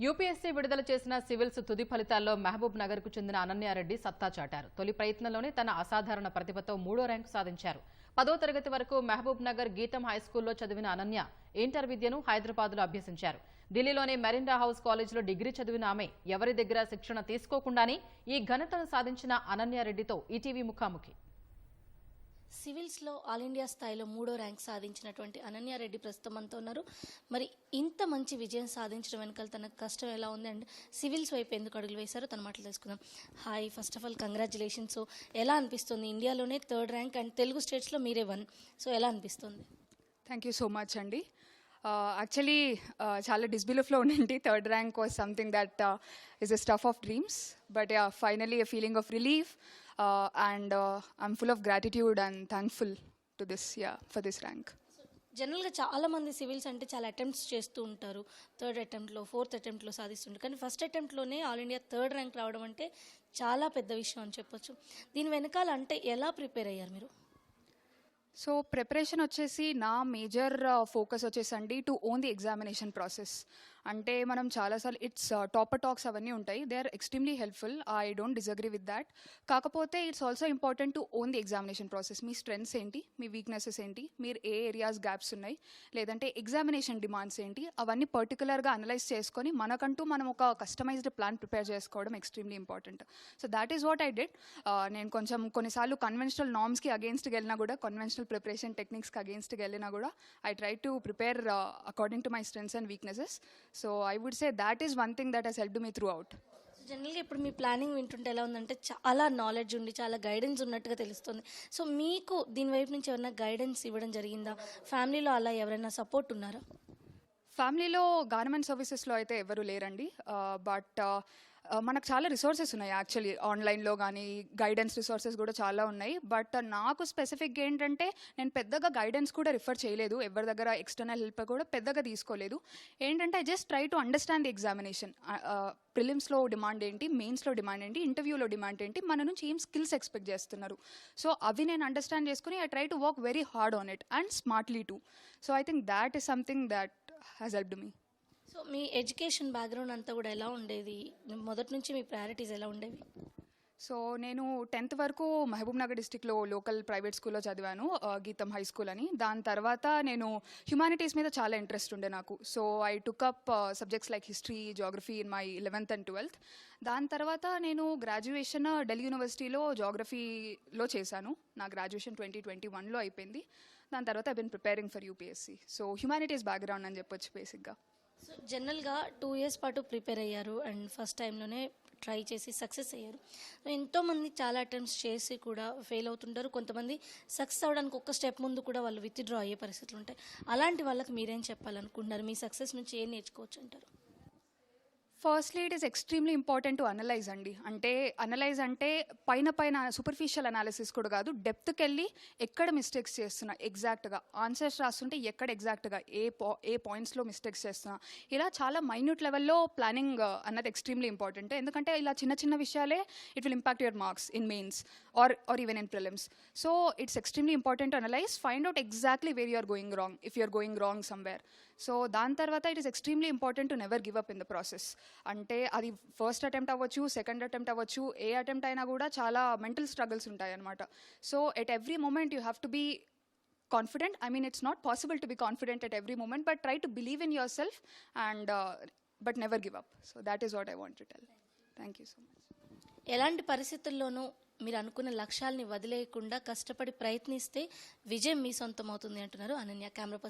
UPSC విడుదల చేసిన civils తుది ఫలితాల్లో మహబూబ్ నగర్ కు చెందిన అనన్యారెడ్డి సత్తా చాటారు. తొలి ప్రయత్నంలోనే తన అసాధారణ ప్రతిభతో 3వ ర్యాంకు సాధించారు. 10వ తరగతి వరకు మహబూబ్ నగర్ గీతం హైస్కూల్లో చదివిన అనన్య ఇంటర్ విద్యను హైదరాబాద్లో అభ్యసించారు. ఢిల్లీలోని మెరిండా హౌస్ కాలేజీలో డిగ్రీ చదివిన ఆమె ఎవరి దగ్గర శిక్షణ తీసుకోకుండానే ఈ ఘనతను సాధించిన అనన్యారెడ్డితో ఈటీవీ ముఖాముఖి. సివిల్స్లో ఆల్ ఇండియా స్థాయిలో 3వ ర్యాంక్ సాధించినటువంటి అనన్యారెడ్డి ప్రస్తుతం మనతో ఉన్నారు. మరి ఇంత మంచి విజయం సాధించడం వెనకాల తన కష్టం ఎలా ఉంది అండ్ సివిల్స్ వైపు ఎందుకు అడుగులు వేశారో తన మాటలు తెలుసుకుందాం. Hi, first of all congratulations. ఎలా అనిపిస్తుంది? ఇండియాలోనే 3rd ర్యాంక్ అండ్ తెలుగు స్టేట్స్లో మీరే 1. సో ఎలా అనిపిస్తుంది? థ్యాంక్ యూ సో మచ్ అండి. యాక్చువల్లీ చాలా డిస్బిలీఫ్లో ఉండింది. 3rd rank was something that is a stuff of dreams, but finally a feeling of relief and I'm full of gratitude and thankful to this, for this rank. జనరల్గా చాలామంది civils అంటే చాలా attempts చేస్తూ ఉంటారు. 3rd అటెంప్ట్లో 4th అటెంప్ట్లో సాధిస్తుంటారు. కానీ first అటెంప్ట్లోనే ఆల్ ఇండియా 3rd ర్యాంక్ రావడం అంటే చాలా పెద్ద విషయం అని చెప్పొచ్చు. దీని వెనకాల అంటే ఎలా ప్రిపేర్ అయ్యారు మీరు? సో ప్రిపరేషన్ వచ్చేసి నా మేజర్ ఫోకస్ వచ్చేసండి to own the examination process. అంటే మనం చాలాసార్లు ఇట్స్ టాపర్ టాక్స్ అవన్నీ ఉంటాయి, they are extremely helpful, I don't disagree with that. కాకపోతే it's also important to own the examination process. మీ స్ట్రెంగ్స్ ఏంటి, మీ వీక్నెసెస్ ఏంటి, మీరు ఏ ఏరియాస్ గ్యాప్స్ ఉన్నాయి, లేదంటే ఎగ్జామినేషన్ డిమాండ్స్ ఏంటి, అవన్నీ పర్టికులర్గా అనలైజ్ చేసుకొని మనకంటూ మనం ఒక కస్టమైజ్డ్ ప్లాన్ ప్రిపేర్ చేసుకోవడం extremely important. So that is what I did. నేను కొంచెం కొన్నిసార్లు కన్వెన్షనల్ నార్మ్స్కి అగేన్స్ట్కి వెళ్ళినా కూడా, కన్వెన్షనల్ ప్రిపరేషన్ టెక్నిక్స్కి అగేన్స్ట్కి వెళ్ళినా కూడా I try to prepare according to my strengths and weaknesses. So I would say that is one thing that has helped me throughout. జనరల్గా ఇప్పుడు మీ planning వింటుంటే ఎలా ఉందంటే చాలా నాలెడ్జ్ ఉండి చాలా గైడెన్స్ ఉన్నట్టుగా తెలుస్తుంది. సో మీకు దీని వైపు నుంచి ఎవరైనా గైడెన్స్ ఇవ్వడం జరిగిందా? ఫ్యామిలీలో అలా ఎవరైనా సపోర్ట్ ఉన్నారా? ఫ్యామిలీలో గవర్నమెంట్ సర్వీసెస్లో అయితే ఎవరు లేరండి, బట్ మనకు చాలా రిసోర్సెస్ ఉన్నాయి. యాక్చువల్లీ ఆన్లైన్లో కానీ గైడెన్స్ రిసోర్సెస్ కూడా చాలా ఉన్నాయి. బట్ నాకు స్పెసిఫిక్గా ఏంటంటే నేను పెద్దగా గైడెన్స్ కూడా రిఫర్ చేయలేదు, ఎవరి దగ్గర ఎక్స్టర్నల్ హెల్ప్ కూడా పెద్దగా తీసుకోలేదు. ఏంటంటే I just try to understand the examination. ప్రిలిమ్స్లో డిమాండ్ ఏంటి, మెయిన్స్లో డిమాండ్ ఏంటి, ఇంటర్వ్యూలో డిమాండ్ ఏంటి, మన నుంచి ఏం స్కిల్స్ ఎక్స్పెక్ట్ చేస్తున్నారు. సో అవి నేను అండర్స్టాండ్ చేసుకుని I try to work very hard on it and smartly two. So I think that is something that has helped me. So me education background అంతా కూడా ఎలా ఉండేది? మొదటి నుంచి మీ ప్రయారిటీస్ ఎలా ఉండేవి? సో నేను 10th వరకు మహబూబ్ నగర్ డిస్టిక్లో లోకల్ ప్రైవేట్ స్కూల్లో చదివాను, గీతం హై స్కూల్ అని. దాని తర్వాత నేను హ్యుమానిటీస్ మీద చాలా ఇంట్రెస్ట్ ఉండే నాకు. So I took up subjects like history, geography in my 11th and 12th. దాని తర్వాత నేను గ్రాడ్యుయేషన్ ఢిల్లీ యూనివర్సిటీలో జాగ్రఫీలో చేశాను. నా గ్రాడ్యుయేషన్ 2021లో అయిపోయింది. దాని తర్వాత I been preparing for UPSC. So humanities background అని చెప్పొచ్చు బేసిక్గా. సో జనరల్గా 2 years పాటు ప్రిపేర్ అయ్యారు అండ్ ఫస్ట్ టైంలోనే ట్రై చేసి సక్సెస్ అయ్యారు. ఎంతోమంది చాలా అటెంప్ట్స్ చేసి కూడా ఫెయిల్ అవుతుంటారు. కొంతమంది సక్సెస్ అవ్వడానికి ఒక్క స్టెప్ ముందు కూడా వాళ్ళు విత్డ్రా అయ్యే పరిస్థితులు ఉంటాయి. అలాంటి వాళ్ళకి మీరేం చెప్పాలనుకుంటున్నారు? మీ సక్సెస్ నుంచి ఏం నేర్చుకోవచ్చు అంటారు? Firstly it is extremely important to analyse అండి. అంటే అనలైజ్ అంటే పైన సూపర్ఫిషియల్ అనాలిసిస్ కూడా కాదు, డెప్త్కి వెళ్ళి ఎక్కడ మిస్టేక్స్ చేస్తున్నా, ఎగ్జాక్ట్గా ఆన్సర్స్ రాస్తుంటే ఎక్కడ ఎగ్జాక్ట్గా ఏ పాయింట్స్లో మిస్టేక్స్ చేస్తున్నా, ఇలా చాలా మైన్యూట్ లెవెల్లో ప్లానింగ్ అన్నది ఎక్స్ట్రీమ్లీ ఇంపార్టెంట్. ఎందుకంటే ఇలా చిన్న విషయాలే it will impact your marks in mains or even in prelims. So it's extremely important to analyze, find out exactly where you're going wrong if you're going wrong somewhere. So దాని తర్వాత it is extremely important to never give up in the process. అంటే అది first attempt అవ్వచ్చు, second attempt అవ్వచ్చు, ఏ attempt అయినా కూడా చాలా మెంటల్ స్ట్రగుల్స్ ఉంటాయి అనమాట. So at every moment you have to be confident. I mean, it's not possible to be confident at every moment, but try to believe in yourself and but never give up. So that is what I want to tell. Thank you so much. ఎలాంటి పరిస్థితుల్లోనూ మీరు అనుకున్న లక్ష్యాలని వదిలేయకుండా కష్టపడి ప్రయత్నిస్తే విజయం మీ సొంతం అవుతుంది అంటున్నారు అనన్య. కెమెరా